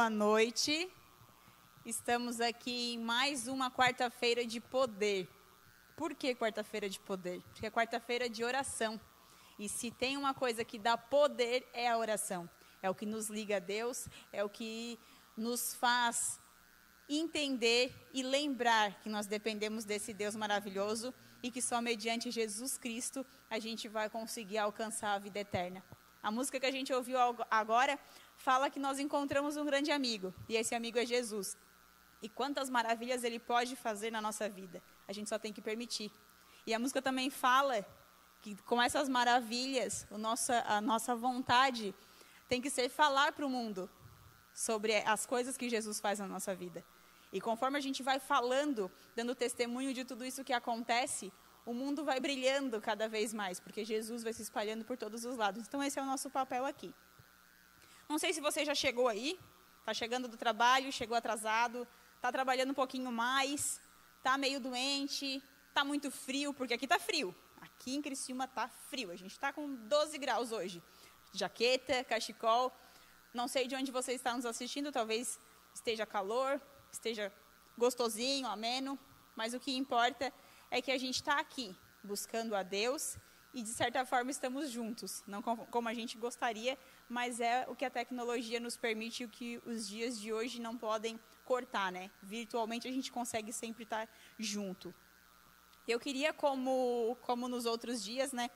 boa noite. Estamos aqui em mais uma quarta-feira de poder. Por que quarta-feira de poder? Porque é quarta-feira de oração. E se tem uma coisa que dá poder, é a oração. É o que nos liga a Deus, é o que nos faz entender e lembrar que nós dependemos desse Deus maravilhoso e que só mediante Jesus Cristo a gente vai conseguir alcançar a vida eterna. A música que a gente ouviu agora fala que nós encontramos um grande amigo, e esse amigo é Jesus. E quantas maravilhas ele pode fazer na nossa vida, a gente só tem que permitir. E a música também fala que com essas maravilhas, a nossa vontade tem que ser falar para o mundo sobre as coisas que Jesus faz na nossa vida. E conforme a gente vai falando, dando testemunho de tudo isso que acontece, o mundo vai brilhando cada vez mais, porque Jesus vai se espalhando por todos os lados. Então esse é o nosso papel aqui. Não sei se você já chegou aí, está chegando do trabalho, chegou atrasado, está trabalhando um pouquinho mais, está meio doente, está muito frio, porque aqui está frio. Aqui em Criciúma está frio, a gente está com 12 graus hoje. Jaqueta, cachecol, não sei de onde você está nos assistindo, talvez esteja calor, esteja gostosinho, ameno, mas o que importa é que a gente está aqui, buscando a Deus, e de certa forma estamos juntos, não como a gente gostaria, mas é o que a tecnologia nos permite, o que os dias de hoje não podem cortar, né? Virtualmente a gente consegue sempre estar junto. Eu queria, como nos outros dias, né?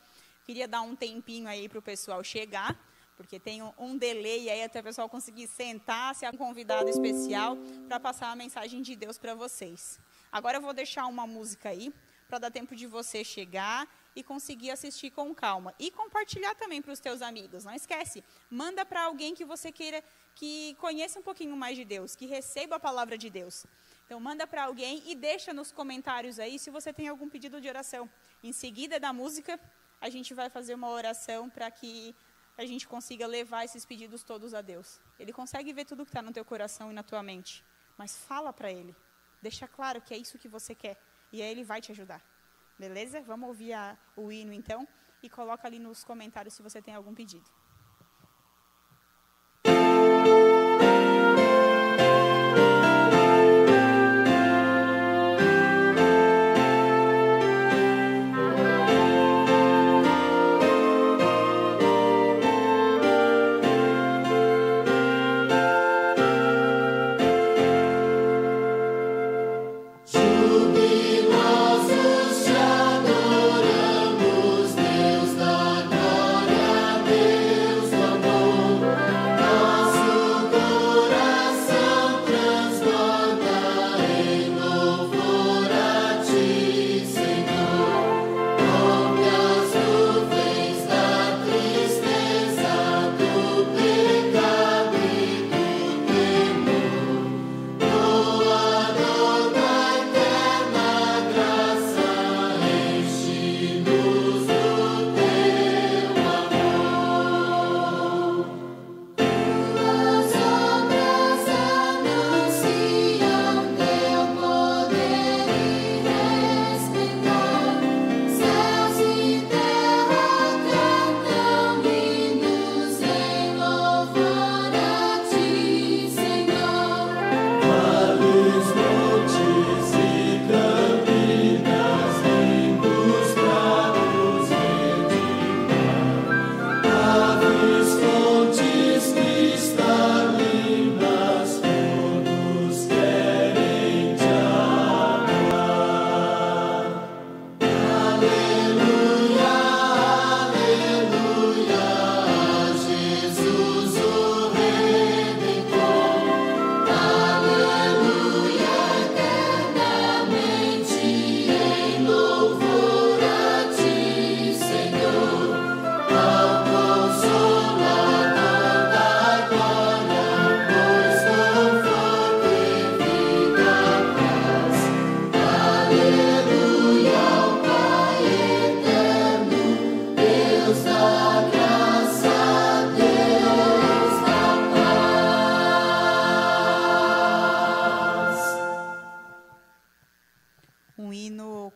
Queria dar um tempinho aí para o pessoal chegar, porque tem um delay aí até o pessoal conseguir sentar, ser um convidado especial para passar a mensagem de Deus para vocês. Agora eu vou deixar uma música aí, para dar tempo de você chegar e conseguir assistir com calma. E compartilhar também para os teus amigos. Não esquece, manda para alguém que você queira que conheça um pouquinho mais de Deus, que receba a palavra de Deus. Então manda para alguém e deixa nos comentários aí se você tem algum pedido de oração. Em seguida da música, a gente vai fazer uma oração para que a gente consiga levar esses pedidos todos a Deus. Ele consegue ver tudo que está no teu coração e na tua mente. Mas fala para Ele. Deixa claro que é isso que você quer. E aí Ele vai te ajudar. Beleza? Vamos ouvir o hino então. E coloca ali nos comentários se você tem algum pedido.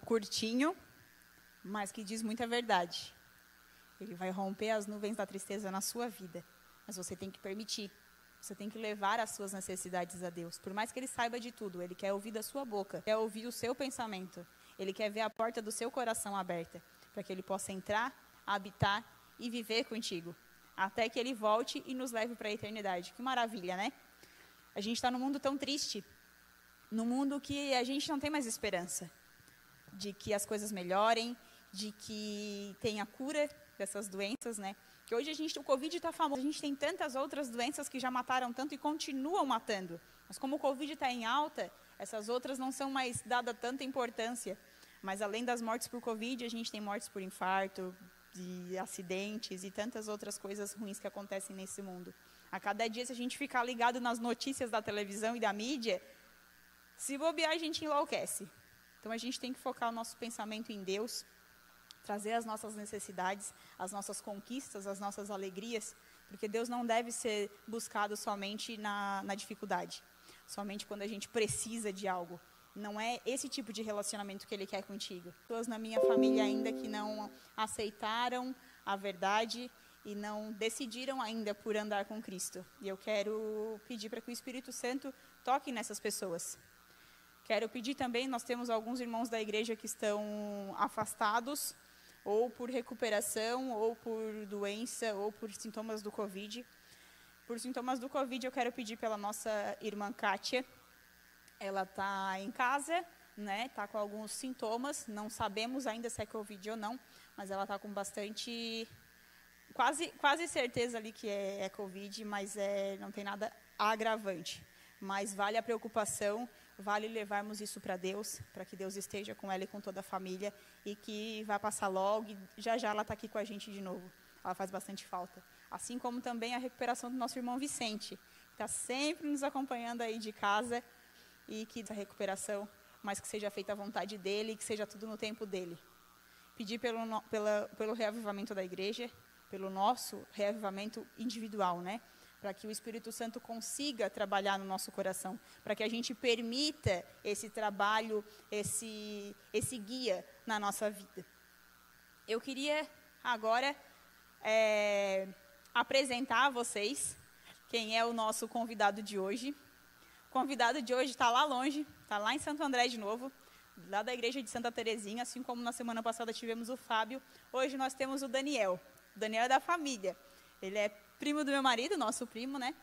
Curtinho, mas que diz muita verdade. Ele vai romper as nuvens da tristeza na sua vida, mas você tem que permitir. Você tem que levar as suas necessidades a Deus. Por mais que Ele saiba de tudo, Ele quer ouvir da sua boca, quer ouvir o seu pensamento. Ele quer ver a porta do seu coração aberta, para que Ele possa entrar, habitar e viver contigo, até que Ele volte e nos leve para a eternidade. Que maravilha, né? A gente está num mundo tão triste, num mundo que a gente não tem mais esperança de que as coisas melhorem, de que tenha cura dessas doenças, né? Que hoje o Covid está famoso, a gente tem tantas outras doenças que já mataram tanto e continuam matando. Mas como o Covid está em alta, essas outras não são mais dadas tanta importância. Mas além das mortes por Covid, a gente tem mortes por infarto, de acidentes e tantas outras coisas ruins que acontecem nesse mundo. A cada dia, se a gente ficar ligado nas notícias da televisão e da mídia, se bobear, a gente enlouquece. Então a gente tem que focar o nosso pensamento em Deus, trazer as nossas necessidades, as nossas conquistas, as nossas alegrias, porque Deus não deve ser buscado somente na dificuldade, somente quando a gente precisa de algo. Não é esse tipo de relacionamento que Ele quer contigo. Pessoas na minha família ainda que não aceitaram a verdade e não decidiram ainda por andar com Cristo. E eu quero pedir para que o Espírito Santo toque nessas pessoas. Quero pedir também, nós temos alguns irmãos da igreja que estão afastados, ou por recuperação, ou por doença, ou por sintomas do Covid. Por sintomas do Covid, eu quero pedir pela nossa irmã Kátia. Ela está em casa, né? Está com alguns sintomas, não sabemos ainda se é Covid ou não, mas ela está com bastante, quase certeza ali que é Covid, mas não tem nada agravante. Mas vale a preocupação, vale levarmos isso para Deus, para que Deus esteja com ela e com toda a família, e que vai passar logo, e já ela está aqui com a gente de novo. Ela faz bastante falta. Assim como também a recuperação do nosso irmão Vicente, que está sempre nos acompanhando aí de casa, e que essa recuperação, mas que seja feita à vontade dele, que seja tudo no tempo dele. Pedir pelo reavivamento da igreja, pelo nosso reavivamento individual, né? Para que o Espírito Santo consiga trabalhar no nosso coração, para que a gente permita esse trabalho, esse guia na nossa vida. Eu queria agora apresentar a vocês quem é o nosso convidado de hoje. O convidado de hoje está lá longe, está lá em Santo André de novo, lá da igreja de Santa Terezinha, assim como na semana passada tivemos o Fábio. Hoje nós temos o Daniel. O Daniel é da família. Ele é primo do meu marido, nosso primo, né?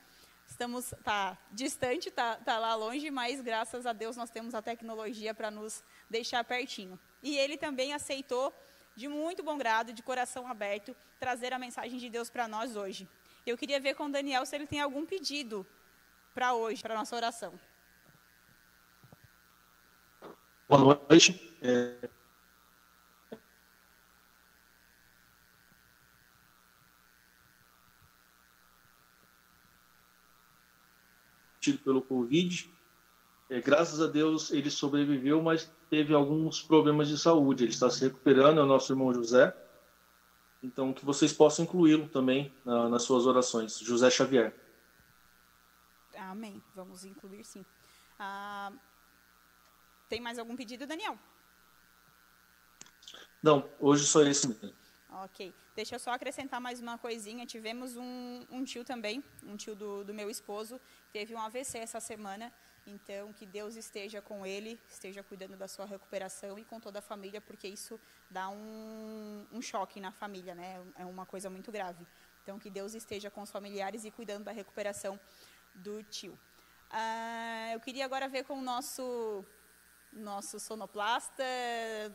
Tá distante, tá lá longe, mas graças a Deus nós temos a tecnologia para nos deixar pertinho. E ele também aceitou, de muito bom grado, de coração aberto, trazer a mensagem de Deus para nós hoje. Eu queria ver com o Daniel se ele tem algum pedido para hoje, para a nossa oração. Boa noite. Pelo Covid, graças a Deus ele sobreviveu, mas teve alguns problemas de saúde. Ele está se recuperando, é o nosso irmão José. Então, que vocês possam incluí-lo também nas suas orações. José Xavier. Amém. Vamos incluir, sim. Tem mais algum pedido, Daniel? Não, hoje só esse mesmo. Ok. Deixa eu só acrescentar mais uma coisinha. Tivemos um tio também, um tio do meu esposo, teve um AVC essa semana. Então, que Deus esteja com ele, esteja cuidando da sua recuperação e com toda a família, porque isso dá um choque na família, né? É uma coisa muito grave. Então, que Deus esteja com os familiares e cuidando da recuperação do tio. Eu queria agora ver com o nosso sonoplasta,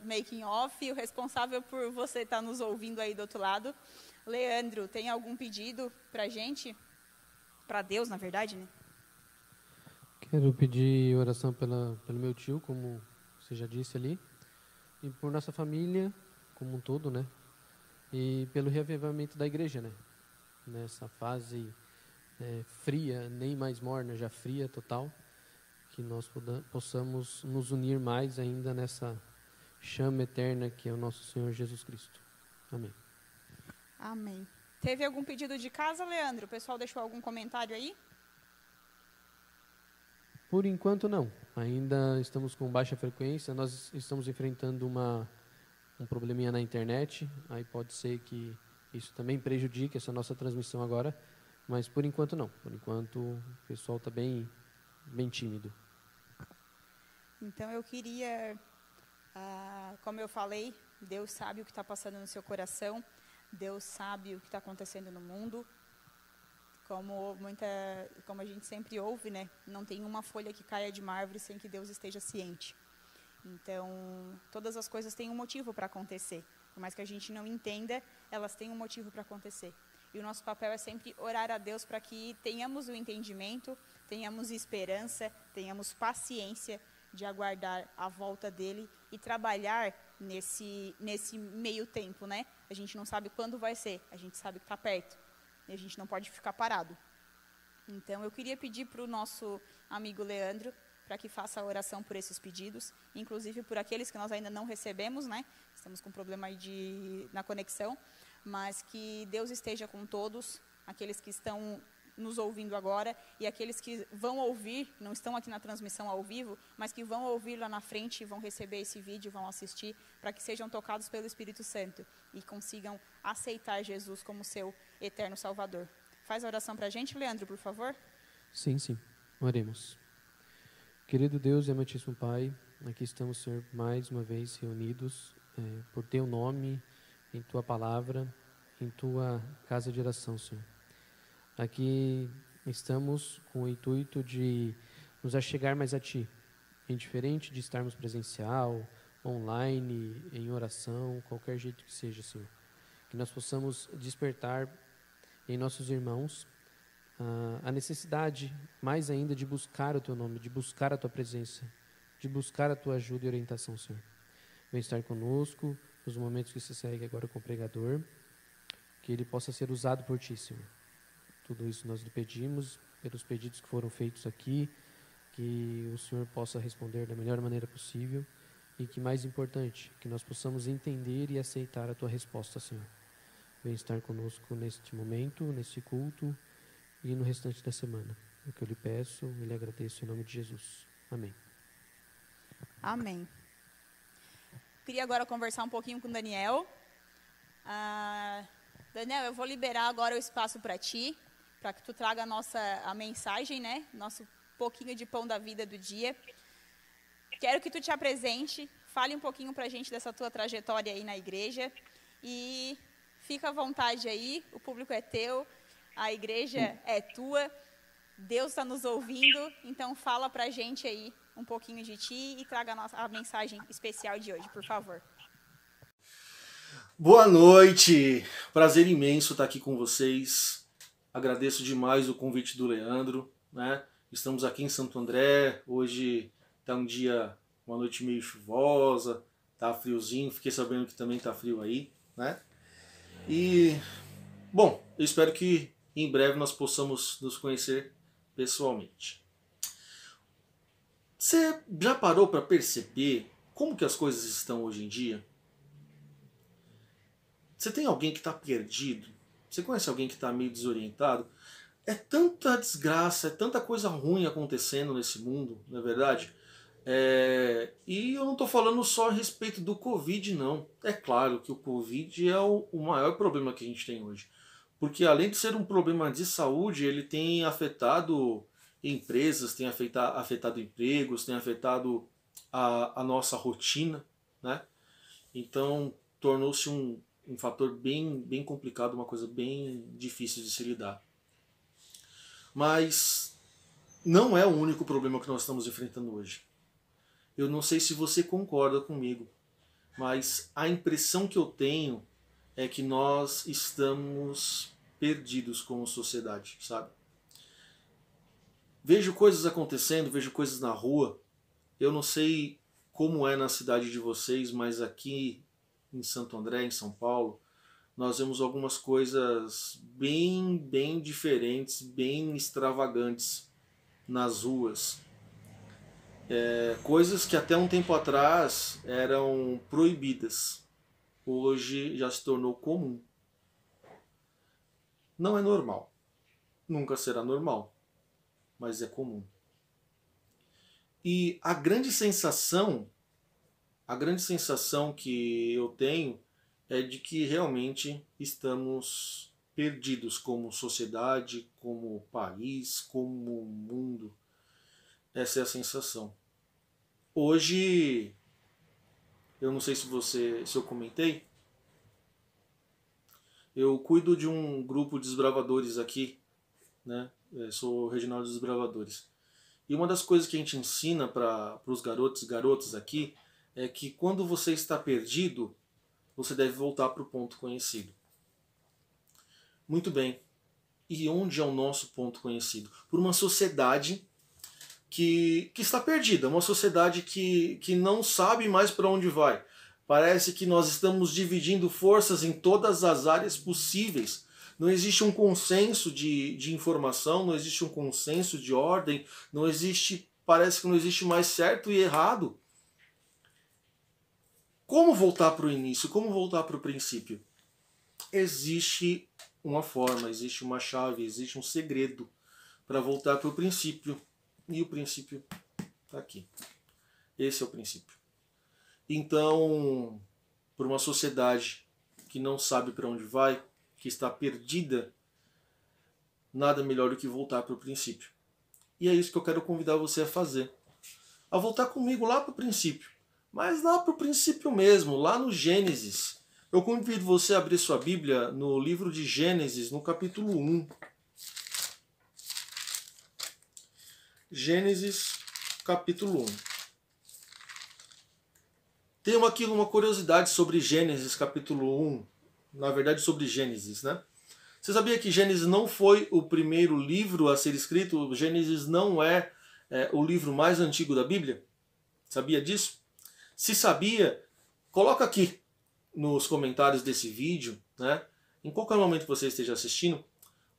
making off, o responsável por você estar nos ouvindo aí do outro lado. Leandro, tem algum pedido para a gente? Para Deus, na verdade, né? Quero pedir oração pelo meu tio, como você já disse ali, e por nossa família como um todo, né? E pelo reavivamento da igreja, né? Nessa fase fria, nem mais morna, já fria total, que nós possamos nos unir mais ainda nessa chama eterna que é o nosso Senhor Jesus Cristo. Amém. Amém. Teve algum pedido de casa, Leandro? O pessoal deixou algum comentário aí? Por enquanto não. Ainda estamos com baixa frequência. Nós estamos enfrentando um probleminha na internet. Aí pode ser que isso também prejudique essa nossa transmissão agora. Mas por enquanto não. Por enquanto o pessoal está bem tímido. Então eu queria, como eu falei, Deus sabe o que está passando no seu coração, Deus sabe o que está acontecendo no mundo. Como a gente sempre ouve, né? Não tem uma folha que caia de uma árvore sem que Deus esteja ciente. Então, todas as coisas têm um motivo para acontecer. Por mais que a gente não entenda, elas têm um motivo para acontecer. E o nosso papel é sempre orar a Deus para que tenhamos o entendimento, tenhamos esperança, tenhamos paciência de aguardar a volta dele e trabalhar nesse meio tempo, né? A gente não sabe quando vai ser, a gente sabe que está perto. E a gente não pode ficar parado. Então, eu queria pedir para o nosso amigo Leandro para que faça a oração por esses pedidos, inclusive por aqueles que nós ainda não recebemos, né? Estamos com problema aí na conexão, mas que Deus esteja com todos, aqueles que estão nos ouvindo agora e aqueles que vão ouvir, não estão aqui na transmissão ao vivo, mas que vão ouvir lá na frente, vão receber esse vídeo, vão assistir, para que sejam tocados pelo Espírito Santo e consigam aceitar Jesus como seu eterno Salvador. Faz a oração para a gente, Leandro, por favor. Sim. Oremos. Querido Deus e amantíssimo Pai, aqui estamos, Senhor, mais uma vez reunidos por Teu nome, em Tua palavra, em Tua casa de oração, Senhor. Aqui estamos com o intuito de nos achegar mais a Ti, indiferente de estarmos presencial, online, em oração, qualquer jeito que seja, Senhor. Que nós possamos despertar em nossos irmãos a necessidade, mais ainda, de buscar o Teu nome, de buscar a Tua presença, de buscar a Tua ajuda e orientação, Senhor. Vem estar conosco nos momentos que se segue agora com o pregador, que ele possa ser usado por Ti, Senhor. Tudo isso nós lhe pedimos, pelos pedidos que foram feitos aqui, que o Senhor possa responder da melhor maneira possível e que, mais importante, que nós possamos entender e aceitar a Tua resposta, Senhor. Vem estar conosco neste momento, neste culto e no restante da semana. É o que eu lhe peço e lhe agradeço em nome de Jesus. Amém. Amém. Queria agora conversar um pouquinho com o Daniel. Daniel, eu vou liberar agora o espaço para ti, para que tu traga a mensagem, né? Nosso pouquinho de pão da vida do dia. Quero que tu te apresente, fale um pouquinho para a gente dessa tua trajetória aí na igreja e fica à vontade aí, o público é teu, a igreja é tua, Deus está nos ouvindo, então fala para a gente aí um pouquinho de ti e traga a mensagem especial de hoje, por favor. Boa noite, prazer imenso estar aqui com vocês. Agradeço demais o convite do Leandro, né? Estamos aqui em Santo André, hoje está uma noite meio chuvosa, tá friozinho, fiquei sabendo que também tá frio aí, né? E, bom, eu espero que em breve nós possamos nos conhecer pessoalmente. Você já parou para perceber como que as coisas estão hoje em dia? Você tem alguém que está perdido? Você conhece alguém que está meio desorientado? É tanta desgraça, é tanta coisa ruim acontecendo nesse mundo, não é verdade? E eu não estou falando só a respeito do Covid, não. É claro que o Covid é o maior problema que a gente tem hoje. Porque além de ser um problema de saúde, ele tem afetado empresas, tem afetado empregos, tem afetado a nossa rotina, né? Então tornou-se um fator bem complicado, uma coisa bem difícil de se lidar. Mas não é o único problema que nós estamos enfrentando hoje. Eu não sei se você concorda comigo, mas a impressão que eu tenho é que nós estamos perdidos como sociedade, sabe? Vejo coisas acontecendo, vejo coisas na rua. Eu não sei como é na cidade de vocês, mas aqui em Santo André, em São Paulo, nós vemos algumas coisas bem diferentes, bem extravagantes nas ruas. Coisas que até um tempo atrás eram proibidas, hoje já se tornou comum. Não é normal, nunca será normal, mas é comum. E a grande sensação que eu tenho é de que realmente estamos perdidos como sociedade, como país, como mundo. Essa é a sensação. Hoje, eu não sei se eu comentei, eu cuido de um grupo de desbravadores aqui, né? Eu sou o Reginaldo dos Desbravadores. E uma das coisas que a gente ensina para os garotos e garotas aqui é que quando você está perdido, você deve voltar para o ponto conhecido. Muito bem. E onde é o nosso ponto conhecido? Por uma sociedade que está perdida, uma sociedade que não sabe mais para onde vai. Parece que nós estamos dividindo forças em todas as áreas possíveis. Não existe um consenso de informação, não existe um consenso de ordem, não existe, parece que não existe mais certo e errado. Como voltar para o início? Como voltar para o princípio? Existe uma forma, existe uma chave, existe um segredo para voltar para o princípio. E o princípio está aqui. Esse é o princípio. Então, por uma sociedade que não sabe para onde vai, que está perdida, nada melhor do que voltar para o princípio. E é isso que eu quero convidar você a fazer. A voltar comigo lá para o princípio. Mas lá para o princípio mesmo, lá no Gênesis. Eu convido você a abrir sua Bíblia no livro de Gênesis, no capítulo 1. Gênesis, capítulo 1. Tem aqui uma curiosidade sobre Gênesis, capítulo 1. Na verdade, sobre Gênesis, né? Você sabia que Gênesis não foi o primeiro livro a ser escrito? Gênesis não é o livro mais antigo da Bíblia? Sabia disso? Se sabia, coloca aqui nos comentários desse vídeo, né? Em qualquer momento que você esteja assistindo,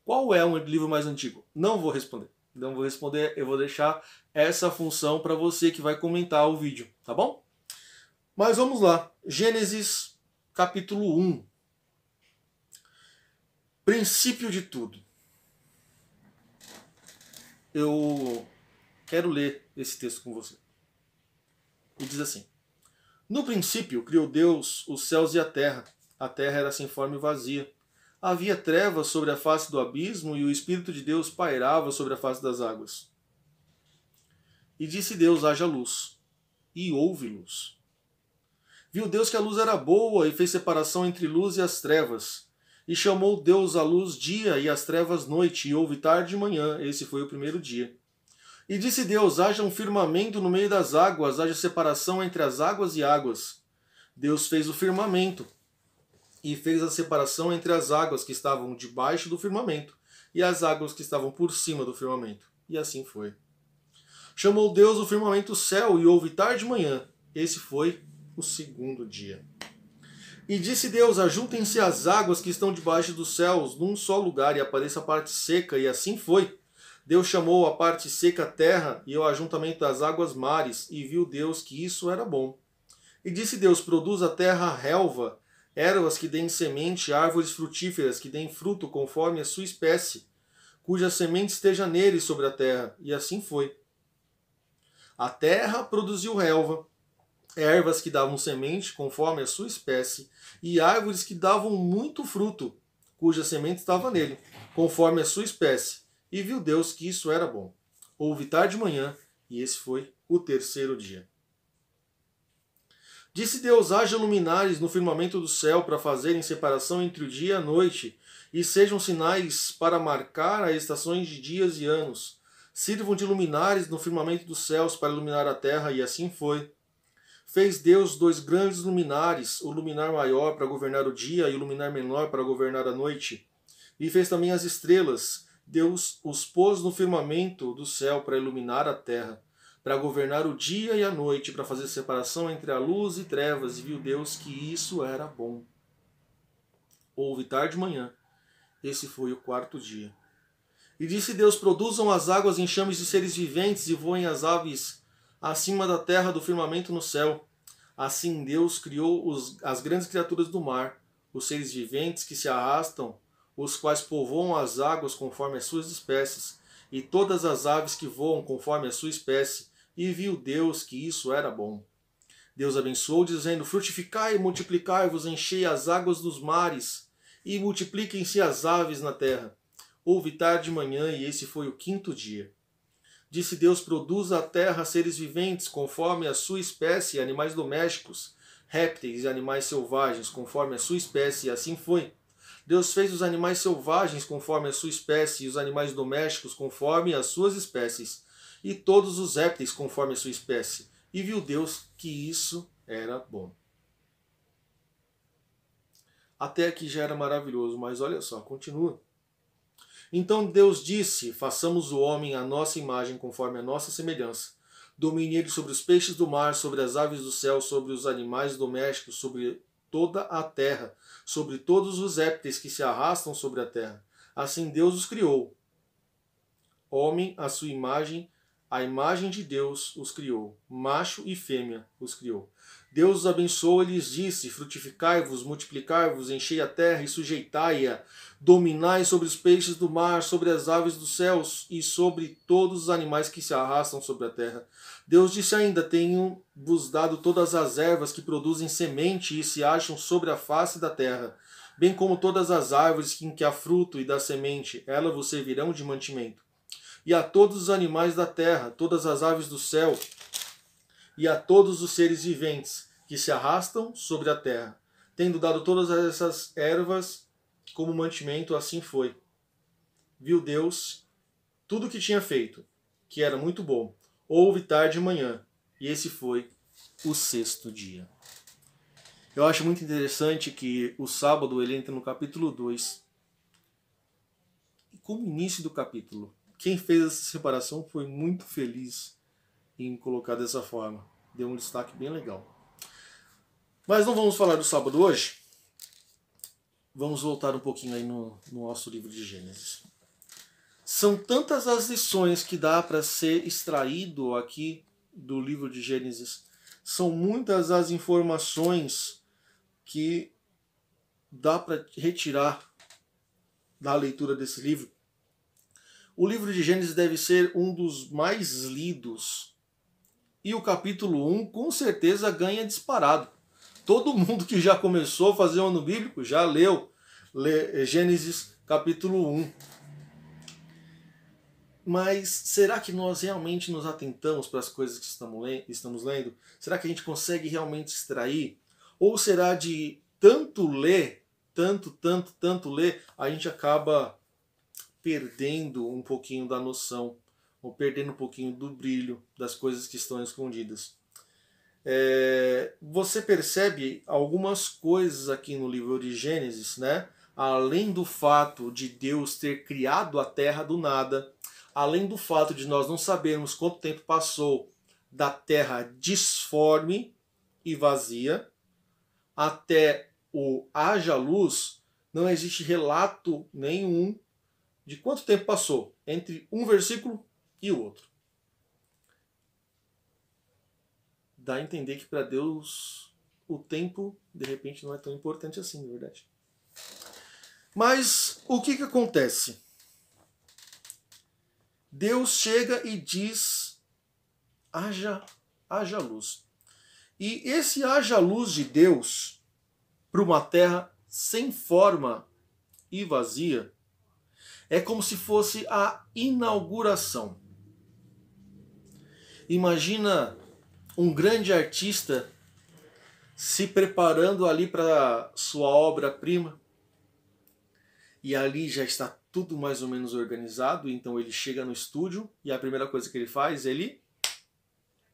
qual é o livro mais antigo? Não vou responder. Não vou responder, eu vou deixar essa função para você que vai comentar o vídeo, tá bom? Mas vamos lá. Gênesis, capítulo 1. Princípio de tudo. Eu quero ler esse texto com você. E diz assim: No princípio criou Deus os céus e a terra. A terra era sem forma e vazia. Havia trevas sobre a face do abismo e o Espírito de Deus pairava sobre a face das águas. E disse Deus: haja luz. E houve luz. Viu Deus que a luz era boa e fez separação entre luz e as trevas. E chamou Deus a luz dia e as trevas noite, e houve tarde e manhã. Esse foi o primeiro dia. E disse Deus: haja um firmamento no meio das águas, haja separação entre as águas e águas. Deus fez o firmamento e fez a separação entre as águas que estavam debaixo do firmamento e as águas que estavam por cima do firmamento. E assim foi. Chamou Deus o firmamento céu, e houve tarde e manhã. Esse foi o segundo dia. E disse Deus: ajuntem-se as águas que estão debaixo dos céus num só lugar, e apareça a parte seca, e assim foi. Deus chamou a parte seca terra, e o ajuntamento das águas mares, e viu Deus que isso era bom. E disse Deus: produz a terra relva, ervas que deem semente, árvores frutíferas que deem fruto conforme a sua espécie, cuja semente esteja nele sobre a terra. E assim foi. A terra produziu relva, ervas que davam semente conforme a sua espécie, e árvores que davam muito fruto, cuja semente estava nele, conforme a sua espécie. E viu Deus que isso era bom. Houve tarde e manhã, e esse foi o terceiro dia. Disse Deus: haja luminares no firmamento do céu para fazerem separação entre o dia e a noite, e sejam sinais para marcar as estações de dias e anos. Sirvam de luminares no firmamento dos céus para iluminar a terra, e assim foi. Fez Deus 2 grandes luminares, o luminar maior para governar o dia e o luminar menor para governar a noite. E fez também as estrelas. Deus os pôs no firmamento do céu para iluminar a terra, para governar o dia e a noite, para fazer separação entre a luz e trevas, e viu Deus que isso era bom. Houve tarde e manhã. Esse foi o quarto dia. E disse Deus: produzam as águas enxames de seres viventes e voem as aves acima da terra do firmamento no céu. Assim Deus criou as grandes criaturas do mar, os seres viventes que se arrastam, os quais povoam as águas conforme as suas espécies, e todas as aves que voam conforme a sua espécie, e viu Deus que isso era bom. Deus abençoou, dizendo: frutificai e multiplicai-vos, enchei as águas dos mares, e multipliquem-se as aves na terra. Houve tarde e manhã, e esse foi o 5º dia. Disse Deus: produza a terra seres viventes, conforme a sua espécie, animais domésticos, répteis e animais selvagens, conforme a sua espécie, e assim foi. Deus fez os animais selvagens conforme a sua espécie, e os animais domésticos conforme as suas espécies, e todos os répteis conforme a sua espécie. E viu Deus que isso era bom. Até aqui já era maravilhoso, mas olha só, continua. Então Deus disse: façamos o homem à nossa imagem, conforme a nossa semelhança. Domine ele sobre os peixes do mar, sobre as aves do céu, sobre os animais domésticos, sobre toda a terra, sobre todos os répteis que se arrastam sobre a terra. Assim Deus os criou. Homem à sua imagem, a imagem de Deus os criou. Macho e fêmea os criou. Deus os abençoou e lhes disse: frutificai-vos, multiplicai-vos, enchei a terra e sujeitai-a. Dominai sobre os peixes do mar, sobre as aves dos céus e sobre todos os animais que se arrastam sobre a terra. Deus disse ainda: tenho-vos dado todas as ervas que produzem semente e se acham sobre a face da terra, bem como todas as árvores em que há fruto e dá semente, elas vos servirão de mantimento. E a todos os animais da terra, todas as aves do céu, e a todos os seres viventes que se arrastam sobre a terra. Tendo dado todas essas ervas como mantimento, assim foi. Viu Deus tudo o que tinha feito, que era muito bom. Houve tarde e manhã, e esse foi o 6º dia. Eu acho muito interessante que o sábado ele entra no capítulo 2. E como início do capítulo, quem fez essa separação foi muito feliz em colocar dessa forma. Deu um destaque bem legal. Mas não vamos falar do sábado hoje. Vamos voltar um pouquinho aí no nosso livro de Gênesis. São tantas as lições que dá para ser extraído aqui do livro de Gênesis. São muitas as informações que dá para retirar da leitura desse livro. O livro de Gênesis deve ser um dos mais lidos. E o capítulo 1 com certeza ganha disparado. Todo mundo que já começou a fazer o ano bíblico já leu Gênesis capítulo 1. Mas será que nós realmente nos atentamos para as coisas que estamos lendo? Será que a gente consegue realmente extrair? Ou será de tanto ler, tanto ler, a gente acaba perdendo um pouquinho da noção, ou perdendo um pouquinho do brilho das coisas que estão escondidas? Você percebe algumas coisas aqui no livro de Gênesis, né? Além do fato de Deus ter criado a terra do nada, além do fato de nós não sabermos quanto tempo passou da terra disforme e vazia até o haja luz, não existe relato nenhum de quanto tempo passou entre um versículo e o outro. Dá a entender que para Deus o tempo, de repente, não é tão importante assim, na verdade. Mas o que acontece? Deus chega e diz: haja luz. E esse haja luz de Deus para uma terra sem forma e vazia é como se fosse a inauguração. Imagina um grande artista se preparando ali para sua obra-prima, e ali já está tudo mais ou menos organizado, então ele chega no estúdio e a primeira coisa que ele faz, ele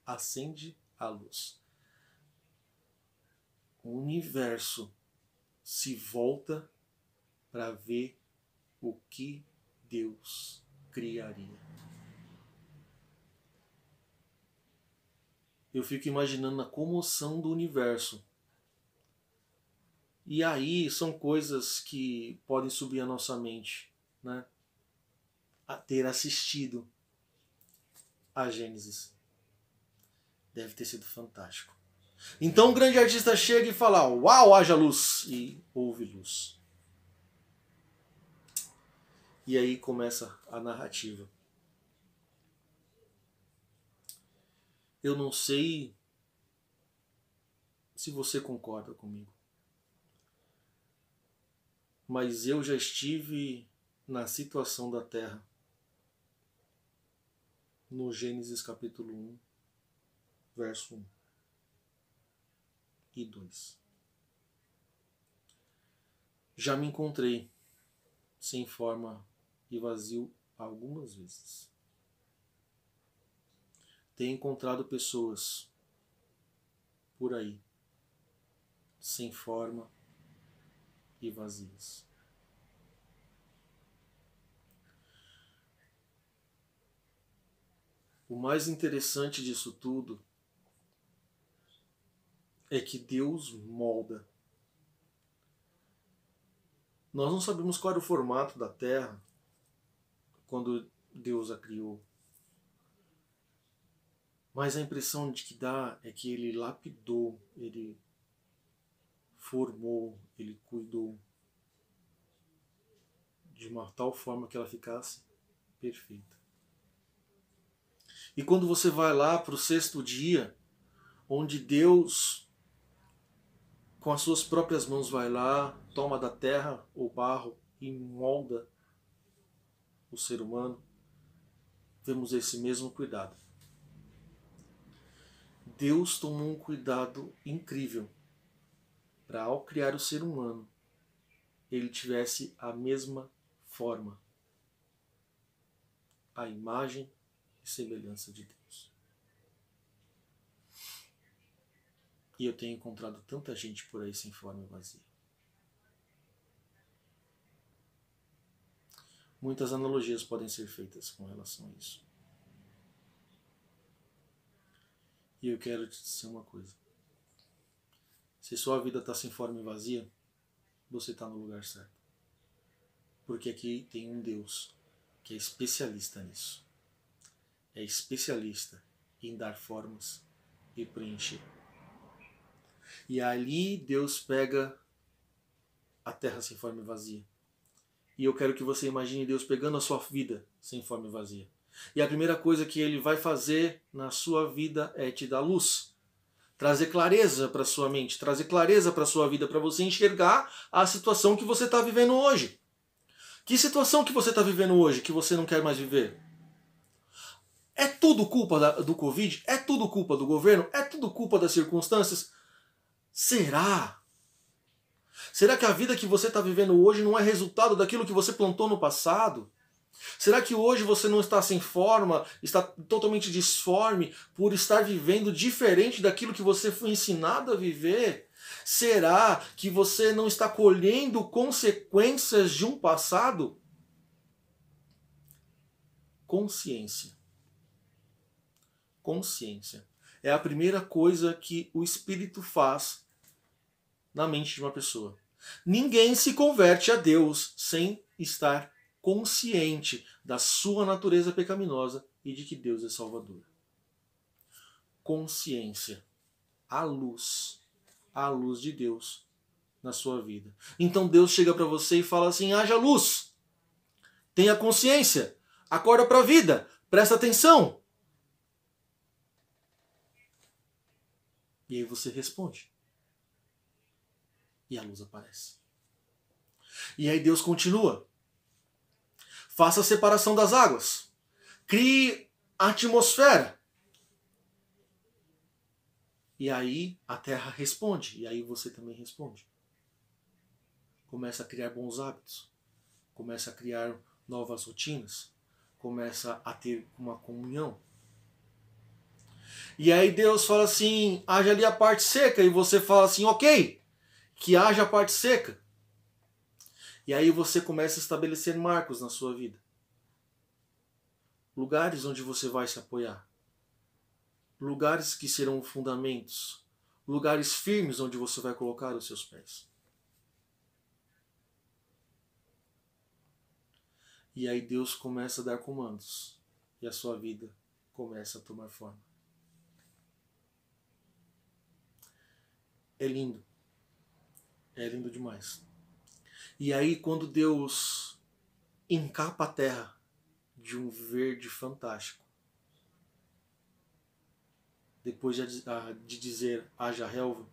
acende a luz. O universo se volta para ver o que Deus criaria. Eu fico imaginando a comoção do universo. E aí são coisas que podem subir à nossa mente, né? A ter assistido a Gênesis. Deve ter sido fantástico. Então o grande artista chega e fala: uau, haja luz! E houve luz. E aí começa a narrativa. Eu não sei se você concorda comigo. mas eu já estive na situação da terra. No Gênesis capítulo 1, verso 1 e 2. Já me encontrei sem forma e vazio algumas vezes. Tenho encontrado pessoas por aí, sem forma e vazias. O mais interessante disso tudo é que Deus molda. Nós não sabemos qual era o formato da Terra quando Deus a criou. Mas a impressão de que dá é que Ele lapidou, Ele formou, Ele cuidou de uma tal forma que ela ficasse perfeita. E quando você vai lá para o sexto dia, onde Deus, com as suas próprias mãos, vai lá, toma da terra o barro e molda o ser humano, vemos esse mesmo cuidado. Deus tomou um cuidado incrível para, ao criar o ser humano, ele tivesse a mesma forma, a imagem e semelhança de Deus. E eu tenho encontrado tanta gente por aí sem forma e vazia. Muitas analogias podem ser feitas com relação a isso. E eu quero te dizer uma coisa. Se sua vida está sem forma e vazia, você está no lugar certo. Porque aqui tem um Deus que é especialista nisso. É especialista em dar formas e preencher. E ali Deus pega a terra sem forma e vazia. E eu quero que você imagine Deus pegando a sua vida sem forma e vazia. E a primeira coisa que Ele vai fazer na sua vida é te dar luz. Trazer clareza para a sua mente, trazer clareza para a sua vida, para você enxergar a situação que você está vivendo hoje. Que situação que você está vivendo hoje que você não quer mais viver? É tudo culpa do Covid? É tudo culpa do governo? É tudo culpa das circunstâncias? Será? Será que a vida que você está vivendo hoje não é resultado daquilo que você plantou no passado? Será que hoje você não está sem forma, está totalmente disforme por estar vivendo diferente daquilo que você foi ensinado a viver? Será que você não está colhendo consequências de um passado? Consciência. Consciência é a primeira coisa que o Espírito faz na mente de uma pessoa. Ninguém se converte a Deus sem estar consciente da sua natureza pecaminosa e de que Deus é Salvador. Consciência. A luz de Deus na sua vida. Então Deus chega para você e fala assim: haja luz, tenha consciência, acorda para a vida, presta atenção. E aí você responde. E a luz aparece. E aí Deus continua. Faça a separação das águas. Crie a atmosfera. E aí a terra responde. E aí você também responde. Começa a criar bons hábitos. Começa a criar novas rotinas. Começa a ter uma comunhão. E aí Deus fala assim: haja ali a parte seca. E você fala assim: ok, que haja a parte seca. E aí você começa a estabelecer marcos na sua vida. Lugares onde você vai se apoiar. Lugares que serão fundamentos. Lugares firmes onde você vai colocar os seus pés. E aí Deus começa a dar comandos. E a sua vida começa a tomar forma. É lindo. É lindo demais. E aí quando Deus encapa a terra de um verde fantástico, depois de dizer haja relva,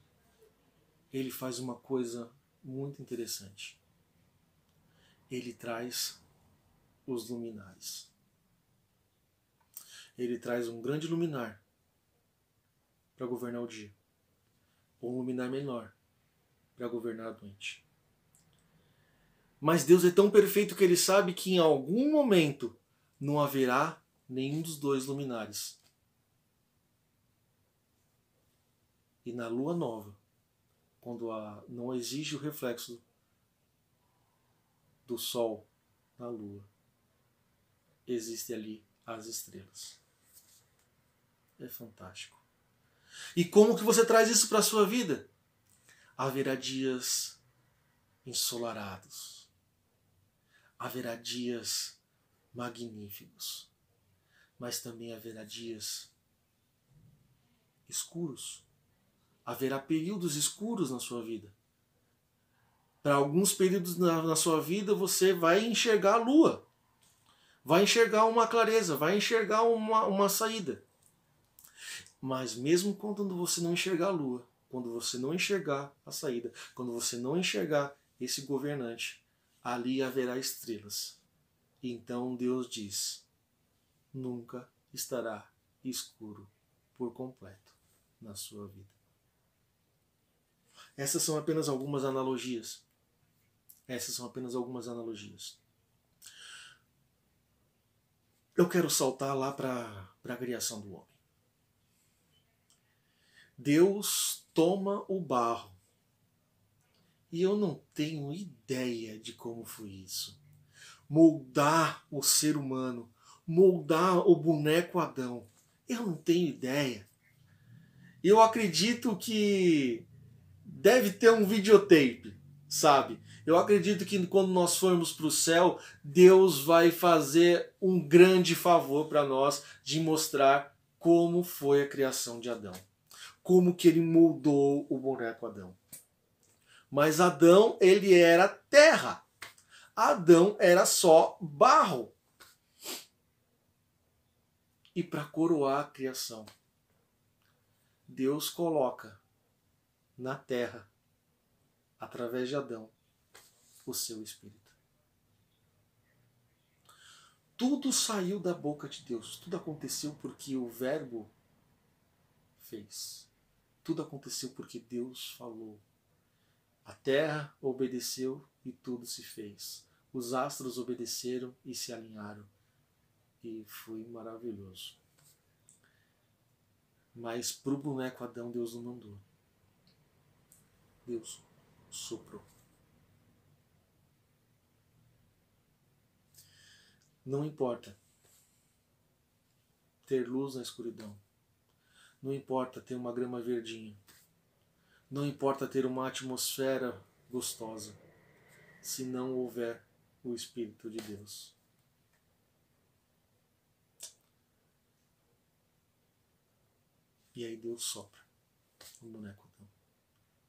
ele faz uma coisa muito interessante. Ele traz os luminares. Ele traz um grande luminar para governar o dia, ou um luminar menor para governar a noite. Mas Deus é tão perfeito que Ele sabe que em algum momento não haverá nenhum dos dois luminares. E na lua nova, quando não exige o reflexo do sol na lua, existem ali as estrelas. É fantástico. E como que você traz isso para a sua vida? Haverá dias ensolarados. Haverá dias magníficos. Mas também haverá dias escuros. Haverá períodos escuros na sua vida. Para alguns períodos na sua vida você vai enxergar a lua. Vai enxergar uma clareza, vai enxergar uma saída. Mas mesmo quando você não enxergar a lua, quando você não enxergar a saída, quando você não enxergar esse governante, ali haverá estrelas. E então Deus diz, nunca estará escuro por completo na sua vida. Essas são apenas algumas analogias. Eu quero saltar lá para a criação do homem. Deus toma o barro. E eu não tenho ideia de como foi isso. Moldar o ser humano, moldar o boneco Adão. Eu não tenho ideia. Eu acredito que deve ter um videotape, sabe? Eu acredito que quando nós formos para o céu, Deus vai fazer um grande favor para nós de mostrar como foi a criação de Adão. Como que ele moldou o boneco Adão. Mas Adão, ele era terra. Adão era só barro. E para coroar a criação, Deus coloca na terra, através de Adão, o seu Espírito. Tudo saiu da boca de Deus. Tudo aconteceu porque o Verbo fez. Tudo aconteceu porque Deus falou. A terra obedeceu e tudo se fez. Os astros obedeceram e se alinharam. E foi maravilhoso. Mas para o boneco Adão, Deus não mandou. Deus soprou. Não importa ter luz na escuridão. Não importa ter uma grama verdinha. Não importa ter uma atmosfera gostosa. Se não houver o Espírito de Deus. E aí Deus sopra no boneco Adão.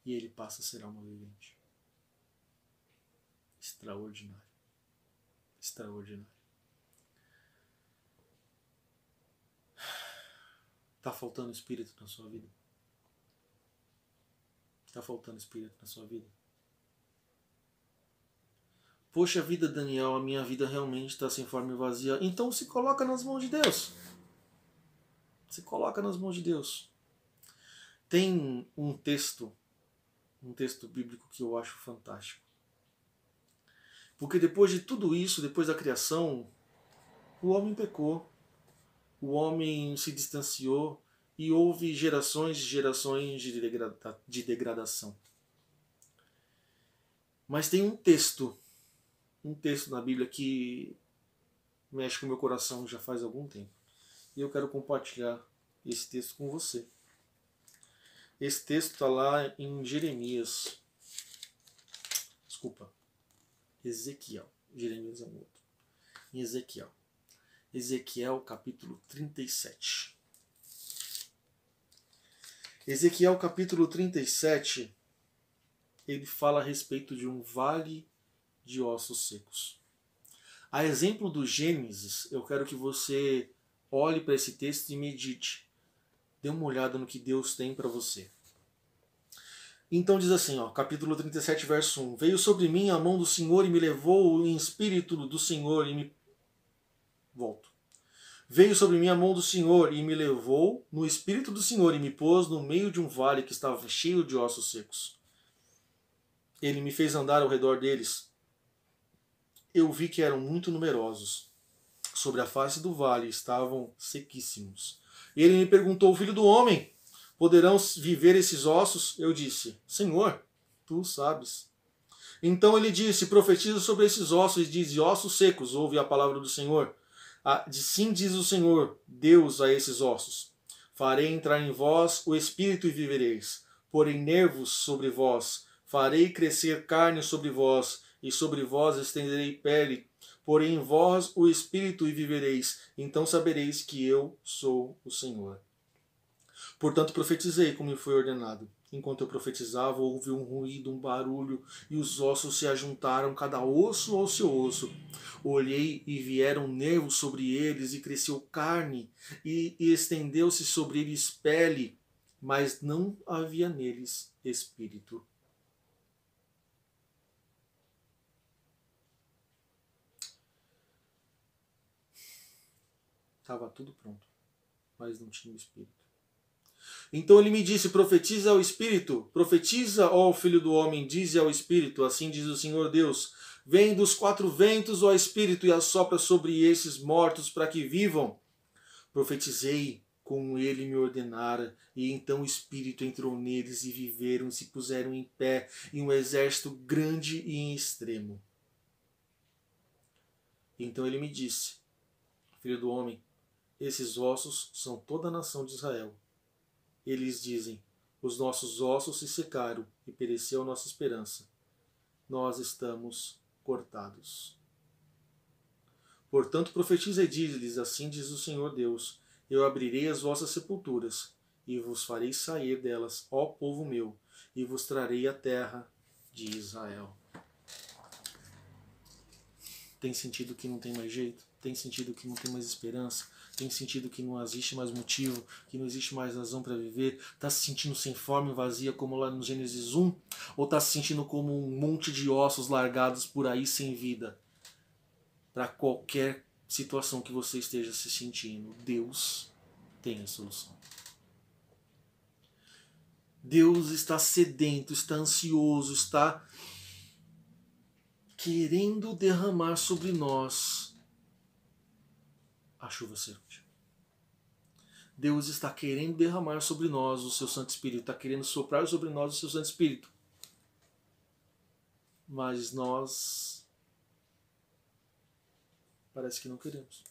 E ele passa a ser alma vivente. Extraordinário. Extraordinário. Está faltando Espírito na sua vida? Está faltando Espírito na sua vida? Poxa vida, Daniel, a minha vida realmente está sem forma e vazia. Então se coloca nas mãos de Deus. Se coloca nas mãos de Deus. Tem um texto bíblico que eu acho fantástico. Porque depois de tudo isso, depois da criação, o homem pecou. O homem se distanciou e houve gerações e gerações de degradação. Mas tem um texto na Bíblia que mexe com o meu coração já faz algum tempo. E eu quero compartilhar esse texto com você. Esse texto está lá em Jeremias. Desculpa. Ezequiel. Jeremias é um outro. Em Ezequiel. Ezequiel capítulo 37. Ezequiel capítulo 37, ele fala a respeito de um vale de ossos secos. A exemplo do Gênesis, eu quero que você olhe para esse texto e medite. Dê uma olhada no que Deus tem para você. Então diz assim, ó, capítulo 37, verso 1. Veio sobre mim a mão do Senhor e me levou em espírito do Senhor e me... Volto. Veio sobre mim a mão do Senhor e me levou no espírito do Senhor e me pôs no meio de um vale que estava cheio de ossos secos. Ele me fez andar ao redor deles. Eu vi que eram muito numerosos. Sobre a face do vale estavam sequíssimos. Ele me perguntou, filho do homem, poderão viver esses ossos? Eu disse, Senhor, tu sabes. Então ele disse, profetiza sobre esses ossos e diz, ossos secos, ouve a palavra do Senhor. Sim diz o Senhor, Deus a esses ossos. Farei entrar em vós o espírito e vivereis. Porei nervos sobre vós. Farei crescer carne sobre vós. E sobre vós estenderei pele. Porei em vós o espírito e vivereis. Então sabereis que eu sou o Senhor. Portanto profetizei como me foi ordenado. Enquanto eu profetizava, houve um ruído, um barulho, e os ossos se ajuntaram, cada osso ao seu osso. Olhei e vieram nervos sobre eles, e cresceu carne, e estendeu-se sobre eles pele, mas não havia neles espírito. Estava tudo pronto, mas não tinha espírito. Então ele me disse, profetiza ao Espírito, profetiza, ó Filho do Homem, dize ao Espírito, assim diz o Senhor Deus, vem dos quatro ventos, ó Espírito, e assopra sobre esses mortos para que vivam. Profetizei como ele me ordenara, e então o Espírito entrou neles e viveram, e se puseram em pé, em um exército grande e em extremo. Então ele me disse, Filho do Homem, esses ossos são toda a nação de Israel. Eles dizem, os nossos ossos se secaram e pereceu a nossa esperança. Nós estamos cortados. Portanto, profetiza e diz-lhes, assim diz o Senhor Deus, eu abrirei as vossas sepulturas e vos farei sair delas, ó povo meu, e vos trarei a terra de Israel. Tem sentido que não tem mais jeito? Tem sentido que não tem mais esperança? Tem sentido que não existe mais motivo, que não existe mais razão para viver? Está se sentindo sem forma e vazia como lá no Gênesis 1? Ou está se sentindo como um monte de ossos largados por aí sem vida? Para qualquer situação que você esteja se sentindo, Deus tem a solução. Deus está sedento, está ansioso, está querendo derramar sobre nós a chuva serôdia. Deus está querendo derramar sobre nós o seu Santo Espírito, está querendo soprar sobre nós o seu Santo Espírito. Mas nós parece que não queremos.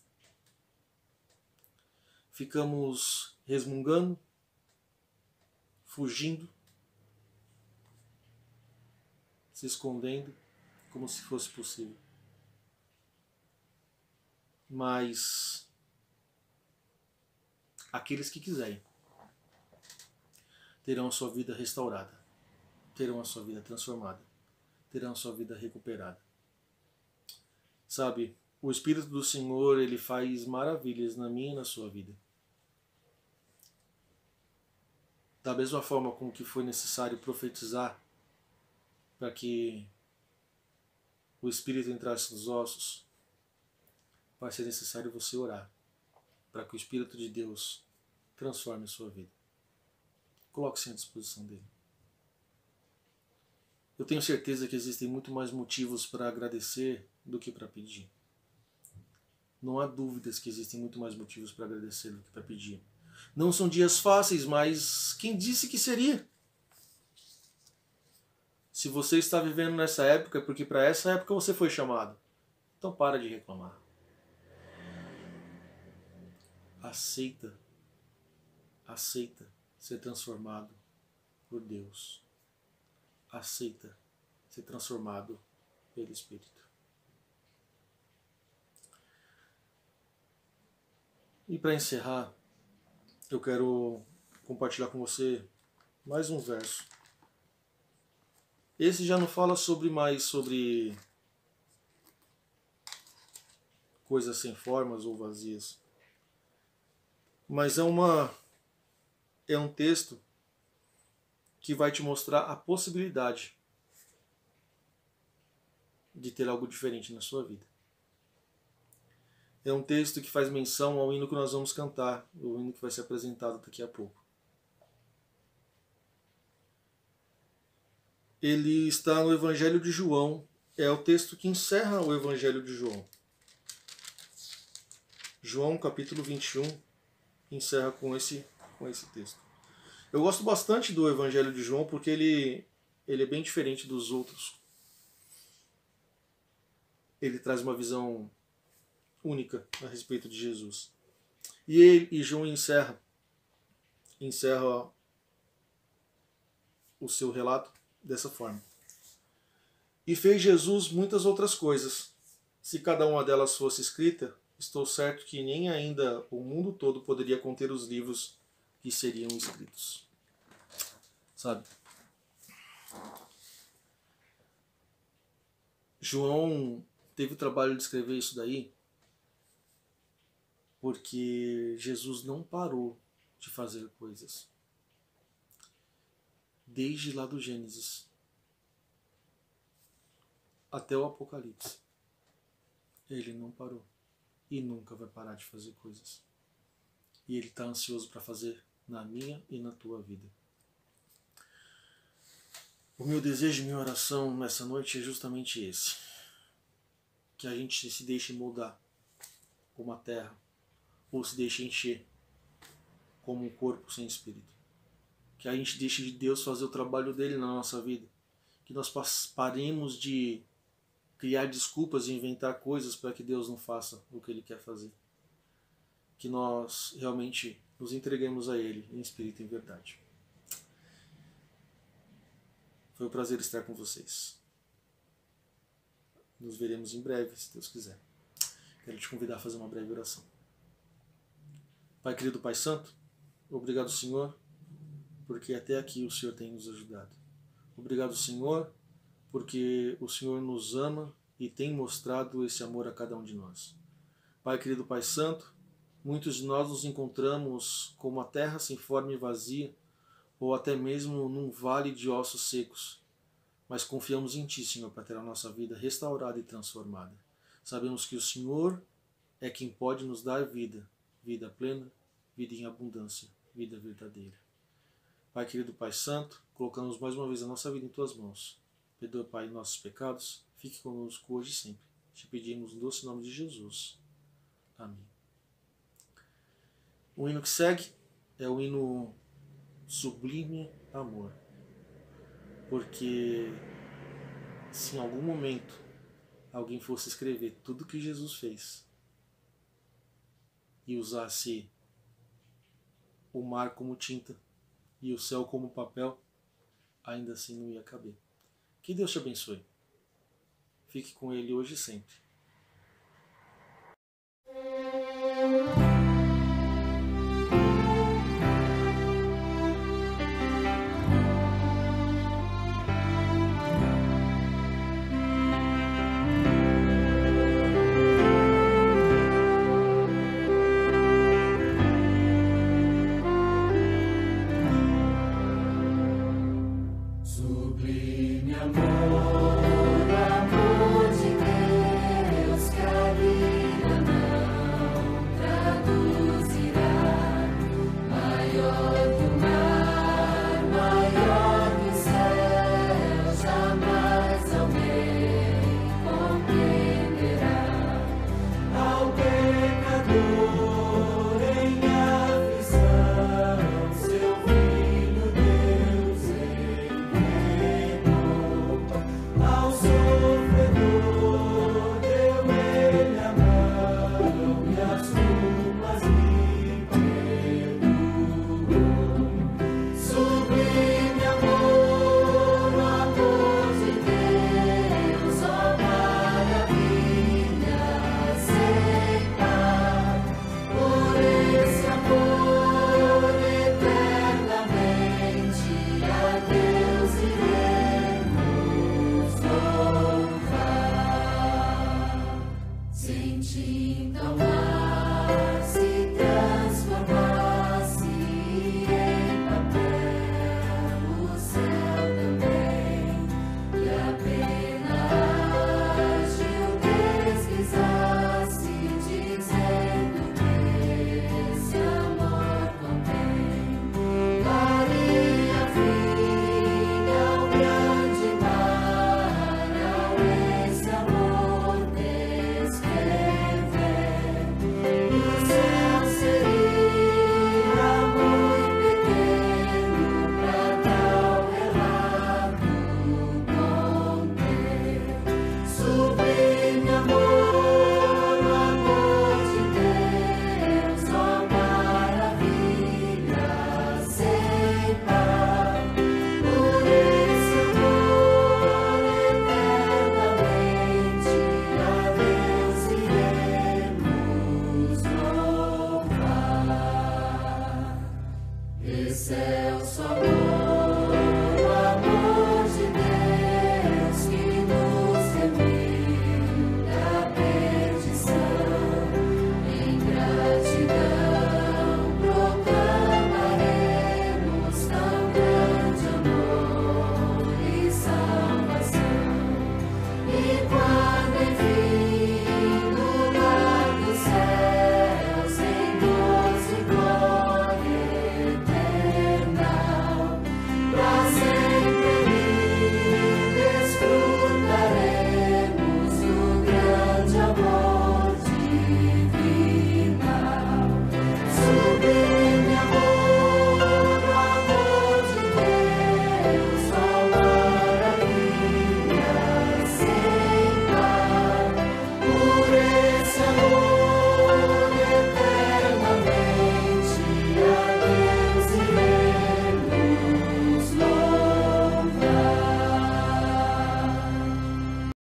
Ficamos resmungando, fugindo, se escondendo, como se fosse possível. Mas aqueles que quiserem terão a sua vida restaurada, terão a sua vida transformada, terão a sua vida recuperada. Sabe, o Espírito do Senhor, ele faz maravilhas na minha e na sua vida. Da mesma forma com que foi necessário profetizar para que o Espírito entrasse nos ossos, vai ser necessário você orar para que o Espírito de Deus transforme a sua vida. Coloque-se à disposição dele. Eu tenho certeza que existem muito mais motivos para agradecer do que para pedir. Não há dúvidas que existem muito mais motivos para agradecer do que para pedir. Não são dias fáceis, mas quem disse que seria? Se você está vivendo nessa época, é porque para essa época você foi chamado. Então para de reclamar. Aceita ser transformado por Deus. Aceita ser transformado pelo Espírito. E para encerrar, eu quero compartilhar com você mais um verso. Esse já não fala sobre coisas sem formas ou vazias. Mas é um texto que vai te mostrar a possibilidade de ter algo diferente na sua vida. É um texto que faz menção ao hino que nós vamos cantar, o hino que vai ser apresentado daqui a pouco. Ele está no Evangelho de João, é o texto que encerra o Evangelho de João. João, capítulo 21, encerra com esse texto. Eu gosto bastante do Evangelho de João porque ele é bem diferente dos outros. Ele traz uma visão única a respeito de Jesus. E João encerra o seu relato dessa forma. E fez Jesus muitas outras coisas. Se cada uma delas fosse escrita, estou certo que nem ainda o mundo todo poderia conter os livros que seriam escritos. Sabe? João teve o trabalho de escrever isso daí porque Jesus não parou de fazer coisas. Desde lá do Gênesis até o Apocalipse. Ele não parou. E nunca vai parar de fazer coisas. E ele está ansioso para fazer na minha e na tua vida. O meu desejo e minha oração nessa noite é justamente esse. Que a gente se deixe moldar como a terra, ou se deixe encher como um corpo sem espírito. Que a gente deixe de Deus fazer o trabalho dele na nossa vida. Que nós paremos de criar desculpas e inventar coisas para que Deus não faça o que ele quer fazer. Que nós realmente nos entreguemos a ele em espírito e em verdade. Foi um prazer estar com vocês. Nos veremos em breve, se Deus quiser. Quero te convidar a fazer uma breve oração. Pai querido, Pai Santo, obrigado, Senhor, porque até aqui o Senhor tem nos ajudado. Obrigado, Senhor, porque o Senhor nos ama e tem mostrado esse amor a cada um de nós. Pai querido, Pai Santo, muitos de nós nos encontramos como a terra sem forma e vazia, ou até mesmo num vale de ossos secos. Mas confiamos em Ti, Senhor, para ter a nossa vida restaurada e transformada. Sabemos que o Senhor é quem pode nos dar vida, vida plena, vida em abundância, vida verdadeira. Pai querido, Pai Santo, colocamos mais uma vez a nossa vida em Tuas mãos. Perdoa, Pai, nossos pecados, fique conosco hoje e sempre. Te pedimos no doce nome de Jesus. Amém. O hino que segue é o hino Sublime Amor. Porque se em algum momento alguém fosse escrever tudo que Jesus fez e usasse o mar como tinta e o céu como papel, ainda assim não ia caber. Que Deus te abençoe. Fique com Ele hoje e sempre.